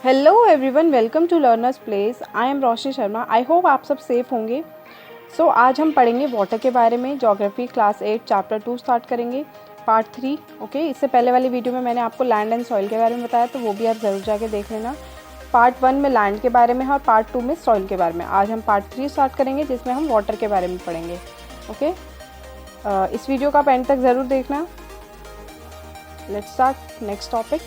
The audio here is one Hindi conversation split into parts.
Hello everyone, welcome to learners place. I am Roshni Sharma. I hope आप सब सेफ़ होंगे। आज हम पढ़ेंगे वाटर के बारे में। ज्योग्राफी क्लास 8 चैप्टर 2 स्टार्ट करेंगे, पार्ट 3। ओके, इससे पहले वाली वीडियो में मैंने आपको लैंड एंड सॉइल के बारे में बताया, तो वो भी आप ज़रूर जाके देख लेना। पार्ट 1 में लैंड के बारे में है और पार्ट 2 में सॉइल के बारे में। आज हम पार्ट 3 स्टार्ट करेंगे जिसमें हम वाटर के बारे में पढ़ेंगे। ओके, इस वीडियो का आप एंड तक ज़रूर देखना। Let's start next topic,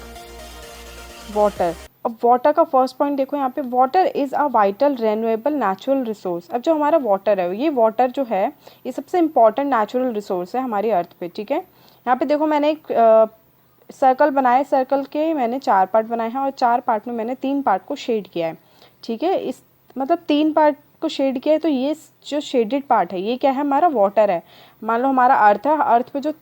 water. अब वाटर का फर्स्ट पॉइंट देखो यहाँ पे, water is a vital renewable natural resource. अब जो हमारा वाटर है, ये वाटर जो है ये सबसे इम्पॉर्टेंट नेचुरल रिसोर्स है हमारी अर्थ पे। ठीक है, यहाँ पे देखो मैंने एक सर्कल बनाया, सर्कल के मैंने 4 पार्ट बनाए हैं और 4 पार्ट में मैंने 3 पार्ट को शेड किया है। ठीक है, इस मतलब 3 पार्ट को शेड किया है, तो ये जो शेडेड पार्ट है ये क्या है, हमारा वाटर है। मान लो हमारा अर्थ है, अर्थ पे जो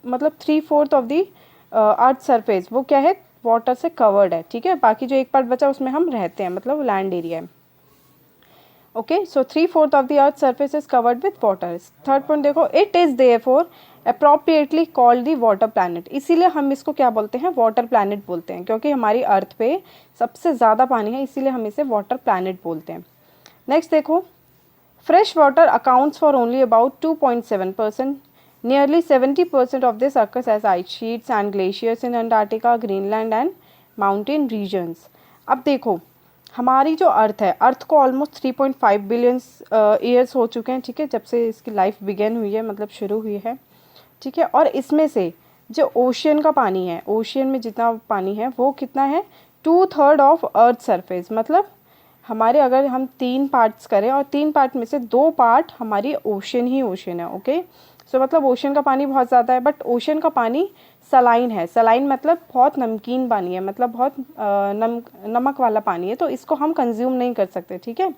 मतलब 3/4 ऑफ दी अर्थ सरफेस वो क्या है, वाटर से कवर्ड है। ठीक है, बाकी जो एक पार्ट बचा उसमें हम रहते हैं, मतलब लैंड एरिया है। Okay, so 3/4 of the earth surface is covered with water. Third point देखो, it is therefore appropriately called the water planet. इसीलिए हम इसको क्या बोलते हैं, वाटर प्लैनेट बोलते हैं, क्योंकि हमारी अर्थ पे सबसे ज़्यादा पानी है, इसीलिए हम इसे वाटर प्लैनेट बोलते हैं। नेक्स्ट देखो, fresh water accounts for only about 2.7%. Nearly 70% of this occurs as ice sheets and glaciers in Antarctica, Greenland and mountain regions. अब देखो, हमारी जो अर्थ है, अर्थ को ऑलमोस्ट 3.5 बिलियन ईयर्स हो चुके हैं। ठीक है, जब से इसकी लाइफ बिगेन हुई है, मतलब शुरू हुई है। ठीक है, और इसमें से जो ओशियन का पानी है, ओशियन में जितना पानी है वो कितना है, 2/3 ऑफ अर्थ सरफेस। मतलब हमारे अगर हम 3 पार्ट्स करें और 3 पार्ट में से 2 पार्ट हमारी ओशियन ही ओशियन है। ओके, सो मतलब ओशियन का पानी बहुत ज़्यादा है, बट ओशियन का पानी सलाइन है। सलाइन मतलब बहुत नमकीन पानी है, मतलब बहुत नमक वाला पानी है, तो इसको हम कंज्यूम नहीं कर सकते। ठीक है,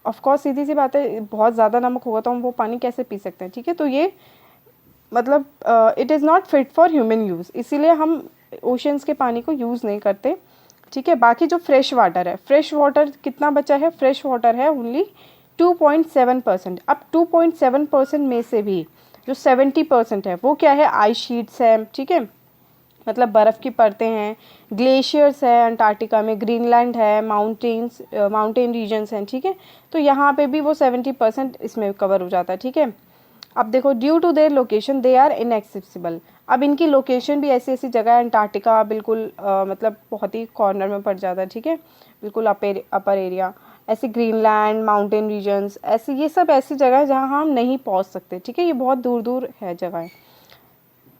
ऑफ कोर्स सीधी सी बात है, बहुत ज़्यादा नमक होगा तो हम वो पानी कैसे पी सकते हैं। ठीक है, तो ये मतलब it is not fit for human use, इसीलिए हम ओशियंस के पानी को यूज़ नहीं करते। ठीक है, बाकी जो फ्रेश वाटर है, फ्रेश वाटर कितना बचा है, फ्रेश वाटर है ओनली 2.7%। अब 2.7% में से भी जो 70% है वो क्या है, आइस शीट्स है। ठीक है, मतलब बर्फ़ की परतें हैं, ग्लेशियर्स है अंटार्कटिका में, ग्रीनलैंड है, माउंटेन रीजन्स हैं। ठीक है, तो यहाँ पे भी वो 70% इसमें कवर हो जाता है। ठीक है, अब देखो, due to their location they are inaccessible. अब इनकी लोकेशन भी ऐसी ऐसी जगह है, अंटार्कटिका बिल्कुल मतलब बहुत ही कॉर्नर में पड़ जाता है। ठीक है, बिल्कुल अपर एरिया, ऐसे ग्रीनलैंड, माउंटेन रीजन्स, ऐसे ये सब ऐसी जगह है जहाँ हम नहीं पहुँच सकते। ठीक है, ये बहुत दूर दूर है जगह।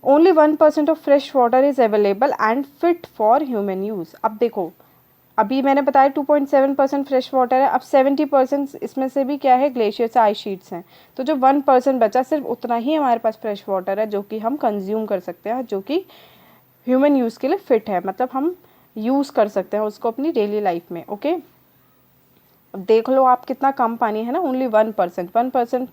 Only 1% of fresh water is available and fit for human use. अब देखो, अभी मैंने बताया 2.7% फ्रेश वाटर है, अब 70% इसमें से भी क्या है, ग्लेशियर से आइस शीट्स हैं। तो जो 1% बचा, सिर्फ उतना ही हमारे पास फ्रेश वाटर है जो कि हम कंज्यूम कर सकते हैं, जो कि ह्यूमन यूज़ के लिए फ़िट है, मतलब हम यूज़ कर सकते हैं उसको अपनी डेली लाइफ में। ओके, अब देख लो आप, कितना कम पानी है ना, ओनली 1%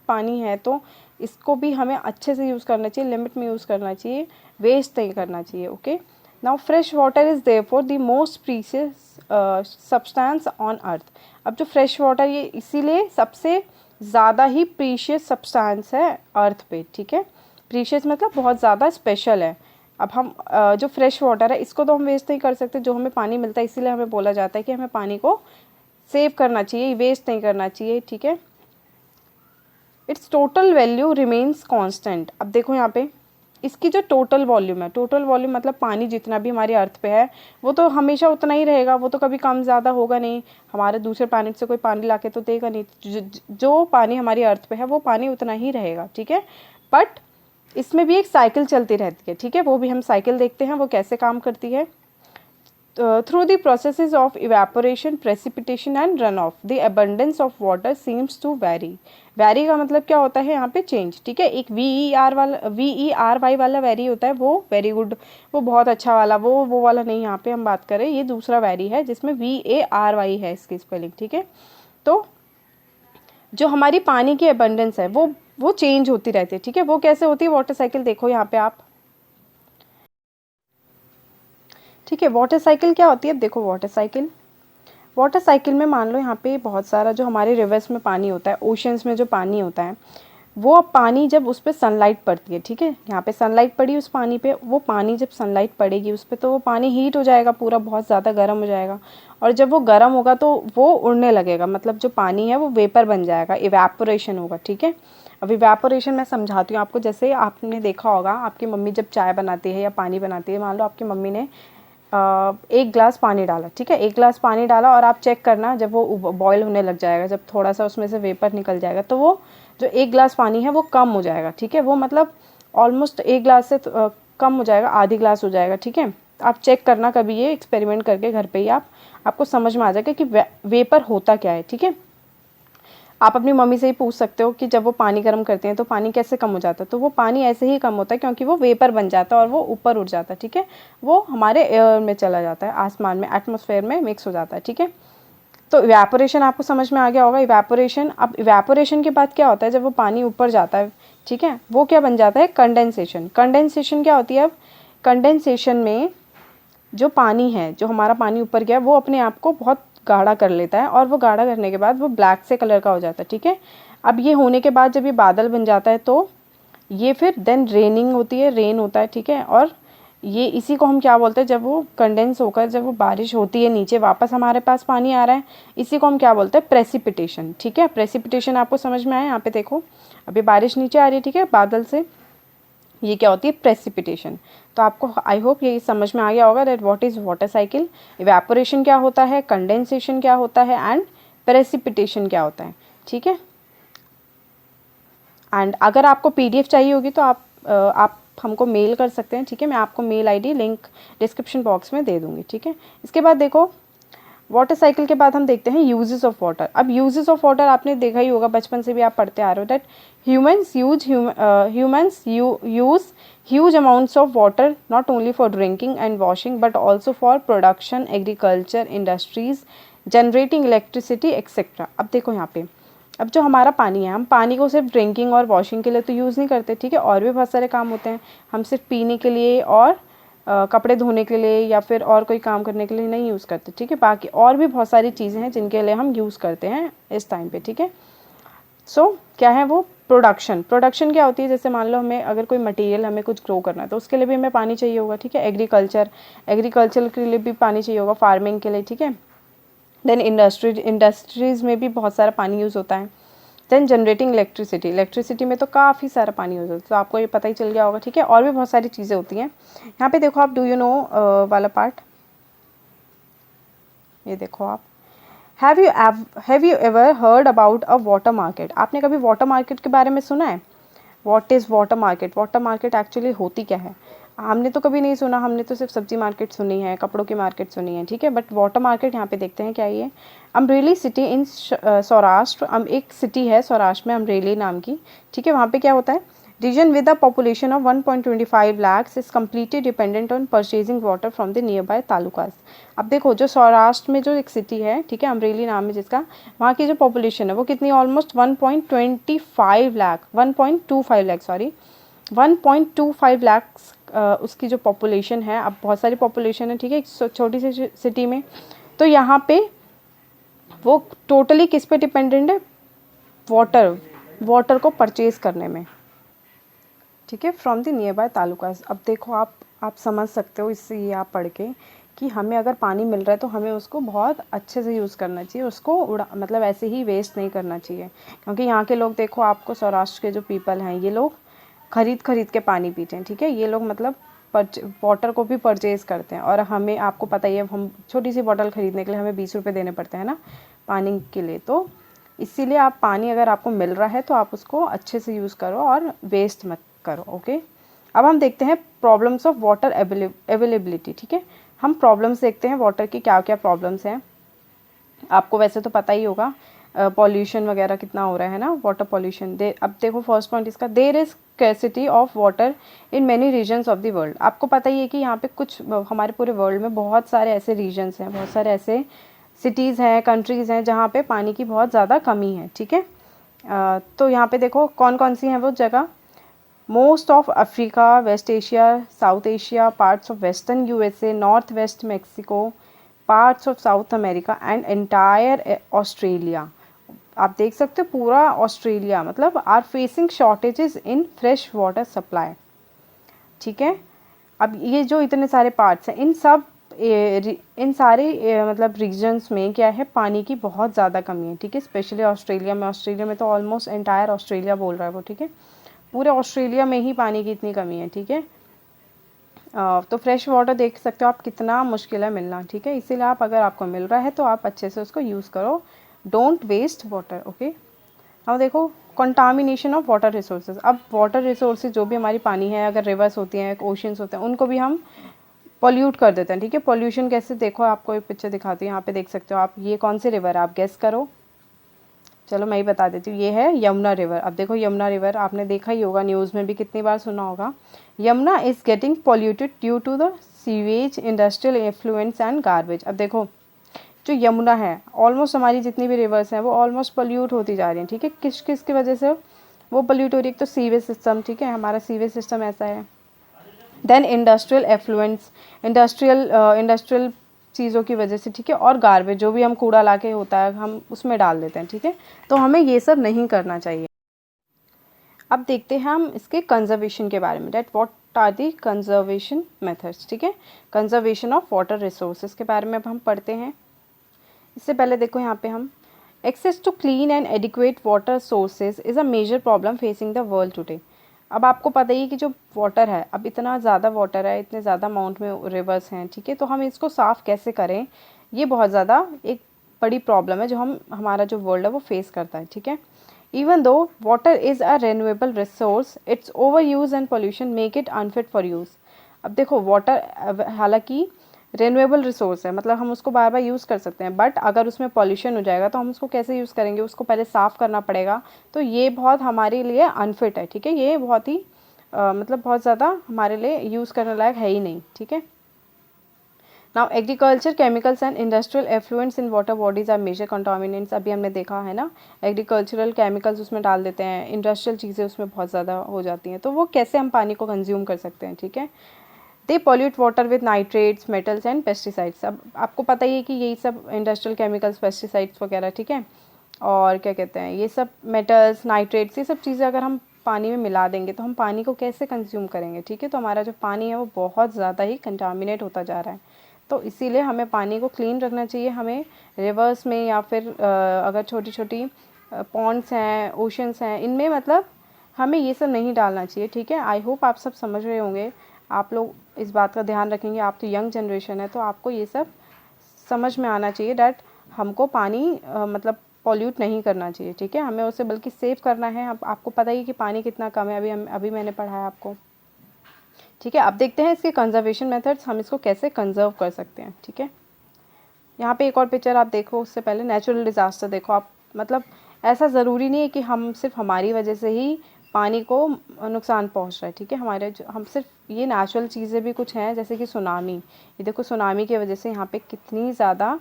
पानी है, तो इसको भी हमें अच्छे से यूज़ करना चाहिए, लिमिट में यूज़ करना चाहिए, वेस्ट नहीं करना चाहिए। Okay, now fresh water is therefore the most precious substance on earth. अब जो फ्रेश वाटर, ये इसीलिए सबसे ज़्यादा ही प्रीशियस सब्सटेंस है अर्थ पे। ठीक है, प्रीशियस मतलब बहुत ज़्यादा स्पेशल है। अब हम जो फ्रेश वाटर है इसको तो हम वेस्ट नहीं कर सकते, जो हमें पानी मिलता है, इसीलिए हमें बोला जाता है कि हमें पानी को सेव करना चाहिए, वेस्ट नहीं करना चाहिए। ठीक है, it's total value remains constant. अब देखो यहाँ पे, इसकी जो टोटल वॉल्यूम है, टोटल वॉल्यूम मतलब पानी जितना भी हमारी अर्थ पे है वो तो हमेशा उतना ही रहेगा, वो तो कभी कम ज़्यादा होगा नहीं। हमारे दूसरे प्लैनेट से कोई पानी लाके तो देगा नहीं, जो पानी हमारी अर्थ पे है वो पानी उतना ही रहेगा। ठीक है, बट इसमें भी एक साइकिल चलती रहती है। ठीक है, वो भी हम साइकिल देखते हैं वो कैसे काम करती है। Through the processes of evaporation, precipitation and runoff, the abundance of water seems to vary. Vary का मतलब क्या होता है यहाँ पे, चेंज। ठीक है, एक VERY वाला वैरी होता है, वो वेरी गुड, वो बहुत अच्छा वाला, वो वाला नहीं यहाँ पे हम बात करें, ये दूसरा वैरी है जिसमें VARY है इसकी स्पेलिंग। ठीक है, तो जो हमारी पानी की अबंडेंस है वो चेंज होती रहती है। ठीक है, वो कैसे होती है, वाटर साइकिल देखो यहाँ पे आप। ठीक है, वाटर साइकिल क्या होती है, अब देखो वाटर साइकिल में मान लो यहाँ पे बहुत सारा जो हमारे रिवर्स में पानी होता है, ओशंस में जो पानी होता है, वो पानी जब उस पर सनलाइट पड़ती है, ठीक है, यहाँ पे सनलाइट पड़ी उस पानी पे, वो पानी जब सनलाइट पड़ेगी उस पर तो वो पानी हीट हो जाएगा, पूरा बहुत ज़्यादा गर्म हो जाएगा, और जब वो गर्म होगा तो वो उड़ने लगेगा, मतलब जो पानी है वो वेपर बन जाएगा, इवेपोरेशन होगा, ठीक है। अब इवेपोरेशन मैं समझाती हूँ आपको। जैसे आपने देखा होगा आपकी मम्मी जब चाय बनाती है या पानी बनाती है, मान लो आपकी मम्मी ने 1 ग्लास पानी डाला, ठीक है, 1 ग्लास पानी डाला, और आप चेक करना जब वो बॉयल होने लग जाएगा, जब थोड़ा सा उसमें से वेपर निकल जाएगा तो वो जो 1 ग्लास पानी है वो कम हो जाएगा, ठीक है, वो मतलब ऑलमोस्ट 1 ग्लास से कम हो जाएगा, आधी ग्लास हो जाएगा, ठीक है। आप चेक करना कभी, ये एक्सपेरिमेंट करके घर पे ही आपको समझ में आ जाएगा कि वेपर होता क्या है, ठीक है। आप अपनी मम्मी से ही पूछ सकते हो कि जब वो पानी गर्म करते हैं तो पानी कैसे कम हो जाता है, तो वो पानी ऐसे ही कम होता है क्योंकि वो वेपर बन जाता है और वो ऊपर उड़ जाता है, ठीक है, वो हमारे एयर में चला जाता है, आसमान में, एटमॉस्फेयर में मिक्स हो जाता है, ठीक है। तो इवेपोरेशन आपको समझ में आ गया होगा। इवेपोरेशन, अब इवेपोरेशन के बाद क्या होता है, जब वो पानी ऊपर जाता है, ठीक है, वो क्या बन जाता है, कंडेंसेशन। कंडेंसेशन क्या होती है, अब कंडेंसेशन में जो पानी है, जो हमारा पानी ऊपर गया, वो अपने आप को बहुत गाढ़ा कर लेता है, और वो गाढ़ा करने के बाद वो ब्लैक से कलर का हो जाता है, ठीक है। अब ये होने के बाद जब ये बादल बन जाता है तो ये फिर देन रेनिंग होती है, रेन होता है, ठीक है। और ये इसी को हम क्या बोलते हैं, जब वो कंडेंस होकर जब वो बारिश होती है नीचे वापस हमारे पास पानी आ रहा है, इसी को हम क्या बोलते हैं, प्रेसिपिटेशन, ठीक है। प्रेसिपिटेशन आपको समझ में आया, यहाँ पे देखो अभी बारिश नीचे आ रही है, ठीक है, बादल से, ये क्या होती है, प्रेसिपिटेशन। तो आपको आई होप ये समझ में आ गया होगा that what is water cycle, evaporation क्या होता है, कंडेंसेशन क्या होता है, एंड प्रेसिपिटेशन क्या होता है, ठीक है। एंड अगर आपको पीडीएफ चाहिए होगी तो आप हमको मेल कर सकते हैं, ठीक है, मैं आपको mail ID link description box में दे दूँगी, ठीक है। इसके बाद देखो वाटर साइकिल के बाद हम देखते हैं यूजेस ऑफ वाटर। अब यूजेस ऑफ वाटर आपने देखा ही होगा, बचपन से भी आप पढ़ते आ रहे हो that humans use huge amounts of water not only for drinking and washing but also for production, agriculture, industries, generating electricity etcetera. अब देखो यहाँ पे, अब जो हमारा पानी है, हम पानी को सिर्फ ड्रिंकिंग और वॉशिंग के लिए तो यूज़ नहीं करते, ठीक है, और भी बहुत सारे काम होते हैं। हम सिर्फ पीने के लिए और कपड़े धोने के लिए या फिर और कोई काम करने के लिए नहीं यूज़ करते, ठीक है, बाकी और भी बहुत सारी चीज़ें हैं जिनके लिए हम यूज़ करते हैं इस टाइम पे, ठीक है। सो क्या है वो, प्रोडक्शन। प्रोडक्शन क्या होती है, जैसे मान लो हमें अगर कोई मटेरियल हमें कुछ ग्रो करना है तो उसके लिए भी हमें पानी चाहिए होगा, ठीक है। एग्रीकल्चर के लिए भी पानी चाहिए होगा, फार्मिंग के लिए, ठीक है। देन इंडस्ट्रीज़ में भी बहुत सारा पानी यूज़ होता है। देन जनरेटिंग इलेक्ट्रिसिटी में तो काफ़ी सारा पानी हो जाता है, तो आपको ये पता ही चल गया होगा, ठीक है। और भी बहुत सारी चीज़ें होती हैं। यहाँ पे देखो आप, डू यू नो वाला पार्ट, ये देखो आप, have you ever heard about a water market. आपने कभी वाटर मार्केट के बारे में सुना है? What is water market? Water market actually होती क्या है? हमने तो कभी नहीं सुना, हमने तो सिर्फ सब्जी मार्केट सुनी है, कपड़ों की मार्केट सुनी है, ठीक है। बट वाटर मार्केट यहाँ पे देखते हैं क्या ये। अमरेली सिटी इन सौराष्ट्र, एक सिटी है सौराष्ट्र में, अमरेली नाम की, ठीक है। वहाँ पे क्या होता है, region with a population of 1.25 lakhs is completely dependent on purchasing water from the nearby talukas. अब देखो जो सौराष्ट्र में जो एक सिटी है, ठीक है, अमरेली नाम है जिसका, वहाँ की जो पॉपुलेशन है वो कितनी, ऑलमोस्ट 1.25 लाख, 1.25 लाख, सॉरी 1.25 लाख उसकी जो पॉपुलेशन है। अब बहुत सारी पॉपुलेशन है, ठीक है, एक छोटी सी सिटी में। तो यहाँ पे वो टोटली किस पे डिपेंडेंट है, वाटर को परचेज करने में, ठीक है, from the nearby talukas. अब देखो आप समझ सकते हो इससे ये आप पढ़ के कि हमें अगर पानी मिल रहा है तो हमें उसको बहुत अच्छे से यूज़ करना चाहिए, उसको मतलब ऐसे ही वेस्ट नहीं करना चाहिए। क्योंकि यहाँ के लोग देखो, आपको सौराष्ट्र के जो पीपल हैं, ये लोग खरीद के पानी पीते हैं, ठीक है। ये लोग मतलब वाटर को भी परचेज़ करते हैं, और हमें, आपको पता ही है, हम छोटी सी बॉटल ख़रीदने के लिए हमें 20 रुपये देने पड़ते हैं ना पानी के लिए। तो इसीलिए आप पानी अगर आपको मिल रहा है तो आप उसको अच्छे से यूज़ करो और वेस्ट मत करो, ओके। अब हम देखते हैं प्रॉब्लम्स ऑफ वाटर अवेलेबिलिटी, ठीक है। हम प्रॉब्लम्स देखते हैं वाटर की, क्या क्या प्रॉब्लम्स हैं। आपको वैसे तो पता ही होगा, पॉल्यूशन वगैरह कितना हो रहा है ना, वाटर पॉल्यूशन। अब देखो फर्स्ट पॉइंट इसका, there is scarcity of water in many regions of the world. आपको पता ही है कि यहाँ पे कुछ, हमारे पूरे वर्ल्ड में बहुत सारे ऐसे रीजन्स हैं, बहुत सारे ऐसे सिटीज़ हैं, कंट्रीज़ हैं जहाँ पे पानी की बहुत ज़्यादा कमी है, ठीक है। तो यहाँ पे देखो कौन कौन सी हैं वो जगह, most of Africa, west Asia, south Asia, parts of western USA, north west Mexico, parts of south America and entire Australia. आप देख सकते हो पूरा ऑस्ट्रेलिया मतलब are facing shortages in fresh water supply. ठीक है, अब ये जो इतने सारे पार्ट्स हैं इन सारे मतलब रीजन्स में क्या है, पानी की बहुत ज़्यादा कमी है। ठीक है, स्पेशली ऑस्ट्रेलिया में तो ऑलमोस्ट एंटायर ऑस्ट्रेलिया बोल रहा है वो। ठीक है, पूरे ऑस्ट्रेलिया में ही पानी की इतनी कमी है। ठीक है, तो फ्रेश वाटर देख सकते हो आप कितना मुश्किल है मिलना। ठीक है, इसीलिए आप अगर आपको मिल रहा है तो आप अच्छे से उसको यूज़ करो, डोंट वेस्ट वाटर। ओके, अब देखो कंटामिनेशन ऑफ वाटर रिसोर्सेज। अब वाटर रिसोर्सेज जो भी हमारी पानी है, अगर रिवर्स होती हैं, ओशंस होते हैं, उनको भी हम पॉल्यूट कर देते हैं। ठीक है, पॉल्यूशन कैसे, देखो आपको एक पिक्चर दिखाती हूँ, यहाँ पे देख सकते हो आप, ये कौन सी रिवर है आप गेस करो। चलो मैं ही बता देती हूँ, ये है यमुना रिवर। अब देखो यमुना रिवर आपने देखा ही होगा, न्यूज़ में भी कितनी बार सुना होगा। Yamuna is getting polluted due to the sewage, industrial effluents and garbage. अब देखो जो यमुना है, ऑलमोस्ट हमारी जितनी भी रिवर्स हैं वो ऑलमोस्ट पॉल्यूट होती जा रही हैं। ठीक है, किस किस की वजह से वो पॉल्यूट हो रही है? एक तो सीवेज सिस्टम। ठीक है, हमारा सीवेज सिस्टम ऐसा है। देन इंडस्ट्रियल एफ्लुएंस, इंडस्ट्रियल चीज़ों की वजह से। ठीक है, और गार्बेज जो भी हम कूड़ा लाके होता है हम उसमें डाल देते हैं। ठीक है, तो हमें ये सब नहीं करना चाहिए। अब देखते हैं हम इसके कंजर्वेशन के बारे में, that what are the conservation methods. ठीक है, कंजर्वेशन ऑफ वाटर रिसोर्सेज के बारे में अब हम पढ़ते हैं। इससे पहले देखो यहाँ पे हम, access to clean and adequate water sources is a major problem facing the world today. अब आपको पता ही कि जो वाटर है, अब इतना ज़्यादा वाटर है, इतने ज़्यादा अमाउंट में रिवर्स हैं। ठीक है, तो हम इसको साफ़ कैसे करें, ये बहुत ज़्यादा एक बड़ी प्रॉब्लम है जो हमारा जो वर्ल्ड है वो फेस करता है। ठीक है, even though water is a renewable resource, it's over use and pollution make it unfit for use. अब देखो वाटर हालांकि रेन्यूएबल रिसोर्स है, मतलब हम उसको बार बार यूज़ कर सकते हैं, बट अगर उसमें पॉल्यूशन हो जाएगा तो हम उसको कैसे यूज़ करेंगे, उसको पहले साफ़ करना पड़ेगा। तो ये बहुत हमारे लिए अनफिट है। ठीक है, ये बहुत ही मतलब बहुत ज़्यादा हमारे लिए यूज़ करने लायक है ही नहीं। ठीक है, now agriculture chemicals and industrial effluents in water bodies are major contaminants. अभी हमने देखा है ना, एग्रीकल्चरल केमिकल्स उसमें डाल देते हैं, इंडस्ट्रियल चीज़ें उसमें बहुत ज़्यादा हो जाती हैं, तो वो कैसे हम पानी को कंज्यूम कर सकते हैं। ठीक है, they pollute water with nitrates, metals and pesticides. अब आपको पता ही है कि यही सब इंडस्ट्रियल केमिकल्स, पेस्टिसाइड्स वगैरह। ठीक है, और क्या कहते हैं, ये सब मेटल्स, नाइट्रेट्स, ये सब चीज़ें अगर हम पानी में मिला देंगे तो हम पानी को कैसे कंज्यूम करेंगे। ठीक है, तो हमारा जो पानी है वो बहुत ज़्यादा ही कंटामिनेट होता जा रहा है। तो इसीलिए हमें पानी को क्लीन रखना चाहिए। हमें रिवर्स में या फिर अगर छोटी छोटी पॉन्ड्स हैं, ओशंस हैं, इनमें मतलब हमें ये सब नहीं डालना चाहिए। ठीक है, आई होप आप सब समझ रहे होंगे, आप लोग इस बात का ध्यान रखेंगे। आप तो यंग जनरेशन है तो आपको ये सब समझ में आना चाहिए डैट हमको पानी मतलब पॉल्यूट नहीं करना चाहिए। ठीक है, हमें उसे बल्कि सेव करना है। अब आपको पता ही कि पानी कितना कम है, अभी मैंने पढ़ाया आपको। ठीक है, अब देखते हैं इसके कंजर्वेशन मेथड्स, हम इसको कैसे कंजर्व कर सकते हैं। ठीक है, यहाँ पे एक और पिक्चर आप देखो, उससे पहले नेचुरल डिज़ास्टर देखो आप। मतलब ऐसा ज़रूरी नहीं है कि हम सिर्फ हमारी वजह से ही पानी को नुकसान पहुँच रहा है। ठीक है, हम सिर्फ ये नेचुरल चीज़ें भी कुछ हैं, जैसे कि सुनामी। ये देखो सुनामी की वजह से यहाँ पे कितनी ज़्यादा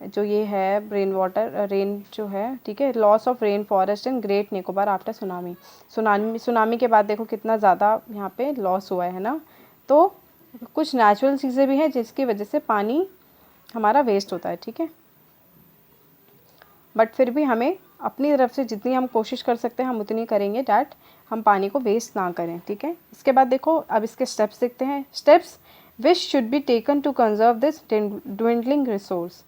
जो ये है रेन जो है, ठीक है, loss of rain forest in great Nicobar after tsunami के बाद देखो कितना ज़्यादा यहाँ पे लॉस हुआ है ना। तो कुछ नेचुरल चीज़ें भी हैं जिसकी वजह से पानी हमारा वेस्ट होता है। ठीक है, बट फिर भी हमें अपनी तरफ से जितनी हम कोशिश कर सकते हैं हम उतनी करेंगे डैट हम पानी को वेस्ट ना करें। ठीक है, इसके बाद देखो अब इसके स्टेप्स देखते हैं। Steps which should be taken to conserve this dwindling resource.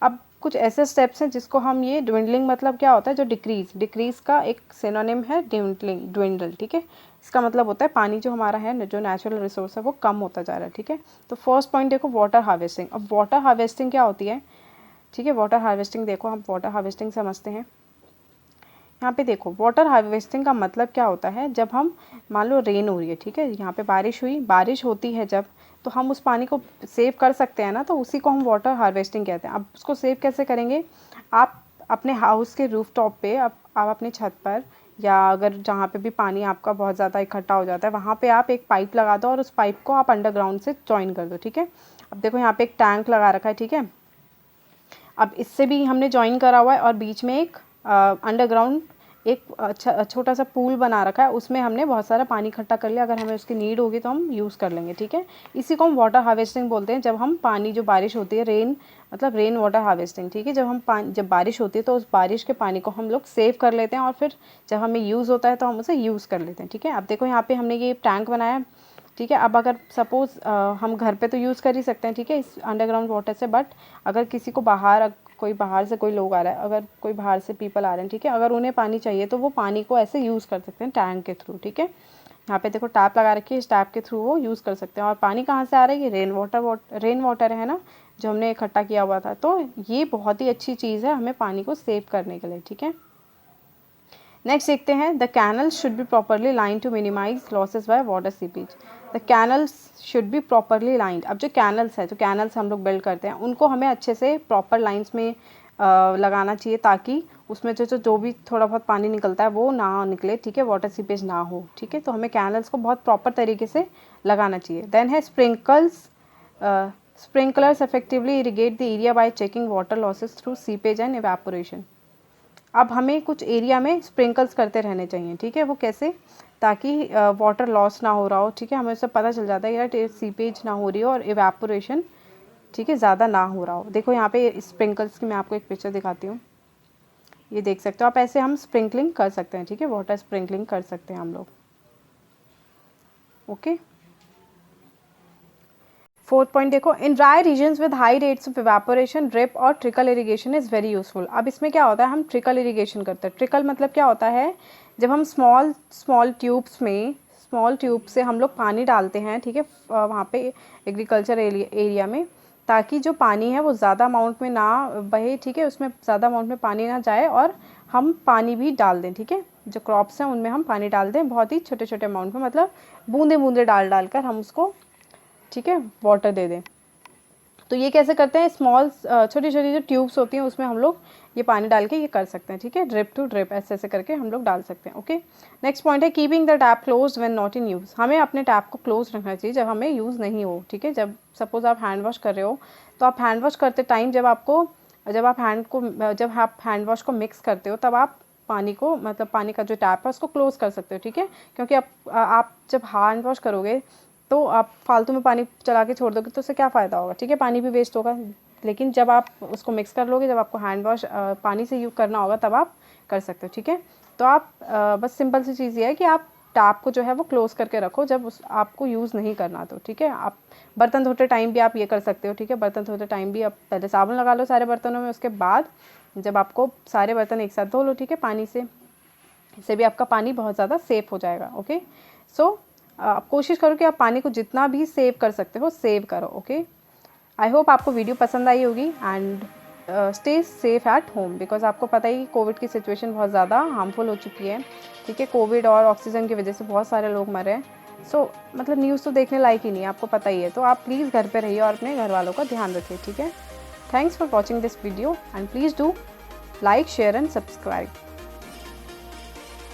अब कुछ ऐसे स्टेप्स हैं जिसको हम, ये ड्विंडलिंग मतलब क्या होता है, जो डिक्रीज़ का एक सिनोनिम है ड्विंडल। ठीक है, इसका मतलब होता है पानी जो हमारा है, जो नेचुरल रिसोर्स है वो कम होता जा रहा है। ठीक है, तो फर्स्ट पॉइंट देखो वाटर हार्वेस्टिंग। अब वाटर हार्वेस्टिंग क्या होती है? ठीक है, वाटर हार्वेस्टिंग देखो, हम वाटर हार्वेस्टिंग समझते हैं। यहाँ पे देखो वाटर हार्वेस्टिंग का मतलब क्या होता है, जब हम मान लो रेन हो रही है, ठीक है, यहाँ पे बारिश होती है जब, तो हम उस पानी को सेव कर सकते हैं ना, तो उसी को हम वाटर हार्वेस्टिंग कहते हैं। अब उसको सेव कैसे करेंगे? आप अपने हाउस के रूफटॉप पे, आप अपने छत पर, या अगर जहाँ पे भी पानी आपका बहुत ज़्यादा इकट्ठा हो जाता है वहाँ पे आप एक पाइप लगा दो और उस पाइप को आप अंडरग्राउंड से जॉइन कर दो। ठीक है, अब देखो यहाँ पे एक टैंक लगा रखा है। ठीक है, अब इससे भी हमने जॉइन करा हुआ है और बीच में एक अंडरग्राउंड एक अच्छा छोटा सा पूल बना रखा है, उसमें हमने बहुत सारा पानी इकट्ठा कर लिया, अगर हमें उसकी नीड होगी तो हम यूज़ कर लेंगे, ठीक है। इसी को हम वाटर हार्वेस्टिंग बोलते हैं, जब हम पानी जो बारिश होती है, रेन मतलब रेन वाटर हार्वेस्टिंग, ठीक है। जब बारिश होती है तो उस बारिश के पानी को हम लोग सेव कर लेते हैं और फिर जब हमें यूज़ होता है तो हम उसे यूज़ कर लेते हैं, ठीक है। अब देखो यहाँ पे हमने ये टैंक बनाया है, ठीक है। अब अगर सपोज़ हम घर पे तो यूज़ कर ही सकते हैं, ठीक है, इस अंडरग्राउंड वाटर से, बट अगर किसी को कोई बाहर से कोई लोग आ रहा है, अगर कोई बाहर से पीपल आ रहे हैं, ठीक है, अगर उन्हें पानी चाहिए तो वो पानी को ऐसे यूज़ कर सकते हैं टैंक के थ्रू, ठीक है। यहाँ पे देखो टैप लगा रखी है, इस टैप के थ्रू वो यूज़ कर सकते हैं। और पानी कहाँ से आ रहा है, ये रेन वाटर है ना, जो हमने इकट्ठा किया हुआ था। तो ये बहुत ही अच्छी चीज़ है हमें पानी को सेव करने के लिए, ठीक है। नेक्स्ट देखते हैं, the canals should be properly line to minimise losses by water seepage. The canals should be properly lined. अब जो कैनल्स है, जो कैनल्स हम लोग बिल्ड करते हैं, उनको हमें अच्छे से प्रॉपर लाइंस में लगाना चाहिए, ताकि उसमें जो भी थोड़ा बहुत पानी निकलता है वो ना निकले, ठीक है, वाटर सीपेज ना हो, ठीक है। तो हमें कैनल्स को बहुत प्रॉपर तरीके से लगाना चाहिए। देन है sprinklers effectively irrigate the area bye checking water losses through seepage and evaporation. अब हमें कुछ एरिया में स्प्रिंकल्स करते रहने चाहिए, ठीक है। वो कैसे, ताकि वाटर लॉस ना हो रहा हो, ठीक है। हमें उससे पता चल जाता है यार सीपेज ना हो रही हो और इवेपोरेशन, ठीक है, ज़्यादा ना हो रहा हो। देखो यहाँ पे स्प्रिंकल्स की मैं आपको एक पिक्चर दिखाती हूँ, ये देख सकते हो आप, ऐसे हम स्प्रिंकलिंग कर सकते हैं, ठीक है, वाटर स्प्रिंकलिंग कर सकते हैं हम लोग, ओके। फोर्थ पॉइंट देखो, in dry regions with high rates of evaporation drip और trickle irrigation is very useful. अब इसमें क्या होता है, हम ट्रिकल इरिगेशन करते हैं। ट्रिकल मतलब क्या होता है, जब हम स्मॉल ट्यूब से हम लोग पानी डालते हैं, ठीक है, वहाँ पे एग्रीकल्चर एरिया में, ताकि जो पानी है वो ज़्यादा अमाउंट में ना बहे, ठीक है, उसमें ज़्यादा अमाउंट में पानी ना जाए और हम पानी भी डाल दें, ठीक है। जो क्रॉप्स हैं उनमें हम पानी डाल दें बहुत ही छोटे छोटे अमाउंट में, मतलब बूंदे बूंदे डाल कर हम उसको, ठीक है, वाटर दे दें। तो ये कैसे करते हैं, छोटी छोटी जो ट्यूब्स होती हैं उसमें हम लोग ये पानी डाल के ये कर सकते हैं, ठीक है, ड्रिप टू ड्रिप ऐसे ऐसे करके हम लोग डाल सकते हैं, ओके। नेक्स्ट पॉइंट है, keeping the tap close when not in use. हमें अपने टैप को क्लोज रखना चाहिए जब हमें यूज़ नहीं हो, ठीक है। जब सपोज़ आप हैंड वॉश कर रहे हो, तो आप हैंड वॉश करते टाइम जब आप हैंड वॉश को मिक्स करते हो, तब आप पानी को, मतलब पानी का जो टैप है उसको क्लोज़ कर सकते हो, ठीक है। क्योंकि आप जब हैंड वॉश करोगे तो आप फालतू में पानी चला के छोड़ दोगे तो उससे क्या फ़ायदा होगा, ठीक है, पानी भी वेस्ट होगा। लेकिन जब आप उसको मिक्स कर लोगे, जब आपको हैंड वॉश पानी से यूज़ करना होगा, तब आप कर सकते हो, ठीक है। तो आप बस सिंपल सी चीज़ ये है कि आप टैप को जो है वो क्लोज़ करके रखो जब आपको यूज़ नहीं करना, तो ठीक है। आप बर्तन धोते टाइम भी आप ये कर सकते हो, ठीक है। बर्तन धोते टाइम भी आप पहले साबुन लगा लो सारे बर्तनों में, उसके बाद जब आपको सारे बर्तन एक साथ धो लो, ठीक है, पानी से, इससे भी आपका पानी बहुत ज़्यादा सेफ हो जाएगा, ओके। सो आप कोशिश करो कि आप पानी को जितना भी सेव कर सकते हो सेव करो, ओके। आई होप आपको वीडियो पसंद आई होगी, and stay safe at home, because आपको पता ही कोविड की सिचुएशन बहुत ज़्यादा हार्मफुल हो चुकी है, ठीक है। कोविड और ऑक्सीजन की वजह से बहुत सारे लोग मरे हैं। सो मतलब न्यूज़ तो देखने लायक ही नहीं है, आपको पता ही है। तो आप प्लीज़ घर पे रहिए और अपने घर वालों का ध्यान रखिए, ठीक है। Thanks for watching this video and please do like, share and subscribe.